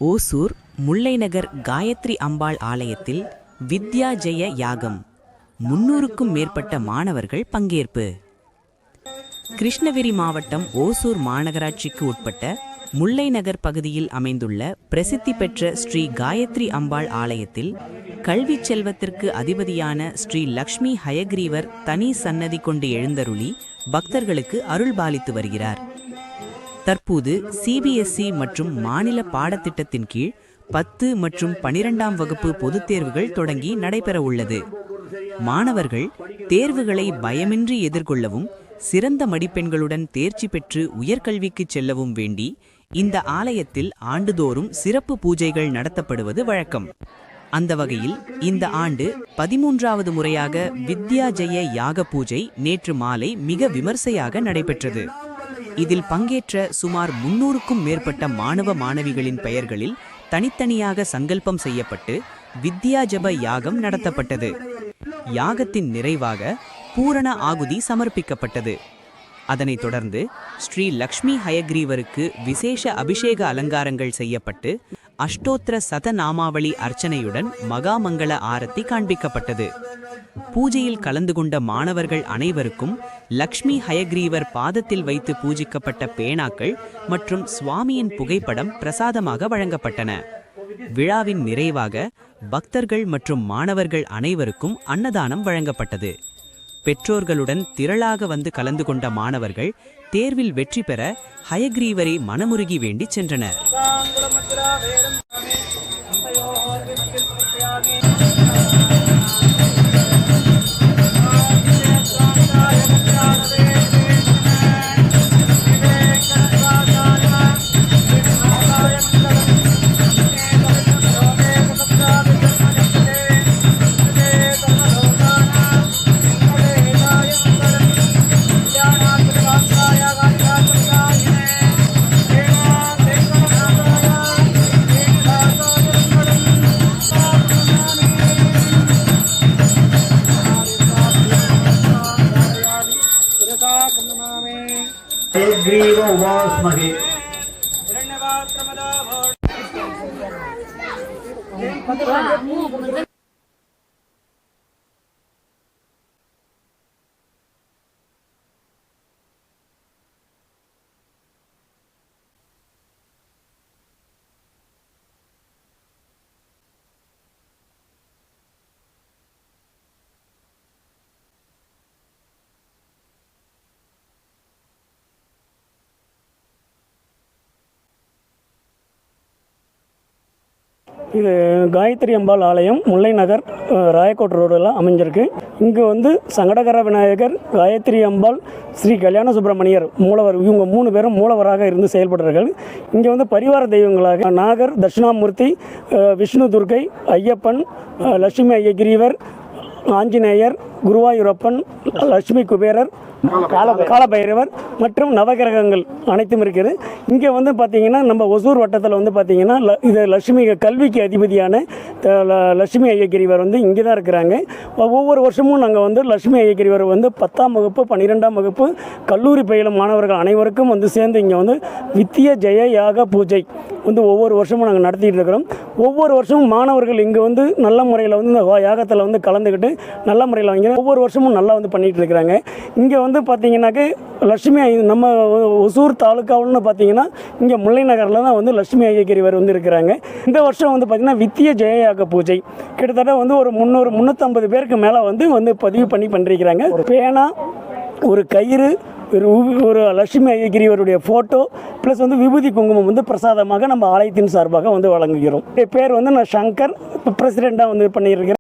ஓசூர் முல்லைநகர் காயத்ரி அம்பாள் ஆலயத்தில் வித்யா ஜெய யாகம் 300க்கும் மேற்பட்ட மாணவர்கள் பங்கேற்பு. கிருஷ்ணகிரி மாவட்டம் ஓசூர் மாநகராட்சிக்கு உட்பட்ட முல்லைநகர் பகுதியில் அமைந்துள்ள பிரசித்தி பெற்ற ஸ்ரீ காயத்ரி அம்பாள் ஆலயத்தில் கல்வி செல்வத்திற்கு அதிபதியான ஸ்ரீ லக்ஷ்மி ஹயக்ரீவர் தனி சன்னதி கொண்டு எழுந்தருளி பக்தர்களுக்கு அருள்பாலித்து வருகிறார். தற்போது சிபிஎஸ்இ மற்றும் மாநில பாடத்திட்டத்தின் கீழ் 10 மற்றும் 12ஆம் வகுப்பு பொதுத் தேர்வுகள் தொடங்கி நடைபெற உள்ளது. மாணவர்கள் தேர்வுகளை பயமின்றி எதிர்கொள்ளவும் சிறந்த மதிப்பெண்களுடன் தேர்ச்சி பெற்று உயர்கல்விக்கு செல்லவும் வேண்டி இந்த ஆலயத்தில் ஆண்டுதோறும் சிறப்பு பூஜைகள் நடத்தப்படுவது வழக்கம். அந்த வகையில் இந்த ஆண்டு 13வது முறையாக வித்யா ஜெய யாக பூஜை நேற்று மாலை மிக விமர்சையாக நடைபெற்றது. இதில் பங்கேற்ற சுமார் 300க்கும் மேற்பட்ட மாணவ மாணவிகளின் பெயர்களில் தனித்தனியாக சங்கல்பம் செய்யப்பட்டு வித்யா ஜப யாகம் நடத்தப்பட்டது. யாகத்தின் நிறைவாக பூரண ஆகுதி சமர்ப்பிக்கப்பட்டது. அதனைத் தொடர்ந்து ஸ்ரீ லக்ஷ்மி ஹயக்ரீவருக்கு விசேஷ அபிஷேக அலங்காரங்கள் செய்யப்பட்டு அஷ்டோத்திர சதநாமாவளி அர்ச்சனையுடன் மகாமங்கள ஆரத்தி காண்பிக்கப்பட்டது. பூஜையில் கலந்து கொண்ட மாணவர்கள் அனைவருக்கும் லக்ஷ்மி ஹயக்ரீவர் பாதத்தில் வைத்து பூஜிக்கப்பட்ட பேனாக்கள் மற்றும் சுவாமியின் புகைப்படம் பிரசாதமாக வழங்கப்பட்டன. விழாவின் நிறைவாக பக்தர்கள் மற்றும் மாணவர்கள் அனைவருக்கும் அன்னதானம் வழங்கப்பட்டது. பெற்றோர்களுடன் திரளாக வந்து கலந்து கொண்ட மாணவர்கள் தேர்வில் வெற்றி பெற ஹயக்ரீவரை மனமுருகி வேண்டி சென்றனர். இது காயத்ரி அம்பாள் ஆலயம் முல்லைநகர் ராயக்கோட் ரோடில் அமைஞ்சிருக்கு. இங்கே வந்து சங்கடகர விநாயகர், காயத்ரி அம்பாள், ஸ்ரீ கல்யாண சுப்பிரமணியர் மூலவர், இவங்க 3 பேரும் மூலவராக இருந்து செயல்படுறார்கள். இங்கே வந்து பரிவார தெய்வங்களாக நாகர், தட்சிணாமூர்த்தி, விஷ்ணு துர்க்கை, ஐயப்பன், லட்சுமி ஐயகிரீவர், ஆஞ்சநேயர், குருவாயூரப்பன், லட்சுமி குபேரர், காலபைரவர் மற்றும் நவகிரகங்கள் அனைத்தும் இருக்குது. இங்கே வந்து பார்த்திங்கன்னா நம்ம ஒசூர் வட்டத்தில் வந்து பார்த்திங்கன்னா இது லட்சுமி கல்விக்கு அதிபதியான லட்சுமி ஐயகிரிவர் வந்து இங்கே தான் இருக்கிறாங்க. ஒவ்வொரு வருஷமும் நாங்கள் வந்து லட்சுமி ஐயகிரிவர் வந்து 10ஆம் வகுப்பு 12ஆம் வகுப்பு கல்லூரி பயிலும் மாணவர்கள் அனைவருக்கும் வந்து சேர்ந்து இங்கே வந்து வித்யா ஜெய யாக பூஜை வந்து ஒவ்வொரு வருஷமும் நாங்கள் நடத்திட்டு இருக்கிறோம். ஒவ்வொரு வருஷமும் மாணவர்கள் இங்கே வந்து நல்ல முறையில் வந்து இந்த யாகத்தில் வந்து கலந்துக்கிட்டு நல்ல முறையில் வாங்கி ஒவ்வொரு வருஷமும் நல்லா வந்து பண்ணிகிட்டு இருக்கிறாங்க. இங்கே வந்து பார்த்தீங்கன்னாக்க லட்சுமி நம்ம ஒசூர் தாலுக்காவுன்னு பார்த்தீங்கன்னா இங்கே முல்லைநகரில் தான் வந்து லட்சுமி ஐயகிரிவர் வந்து இருக்கிறாங்க. இந்த வருஷம் வந்து பார்த்திங்கன்னா வித்யா ஜெயயாக பூஜை கிட்டத்தட்ட வந்து ஒரு 350 பேருக்கு மேலே வந்து பதிவு பண்ணியிருக்கிறாங்க. ஒரு பேனா, ஒரு கயிறு, ஒரு லட்சுமி ஐயகிரிவருடைய ஃபோட்டோ ப்ளஸ் வந்து விபூதி குங்குமம் வந்து பிரசாதமாக நம்ம ஆலயத்தின் சார்பாக வந்து வழங்குகிறோம். பேர் வந்து நான் சங்கர், பிரசிடெண்ட்டாக வந்து பண்ணியிருக்கிறேன்.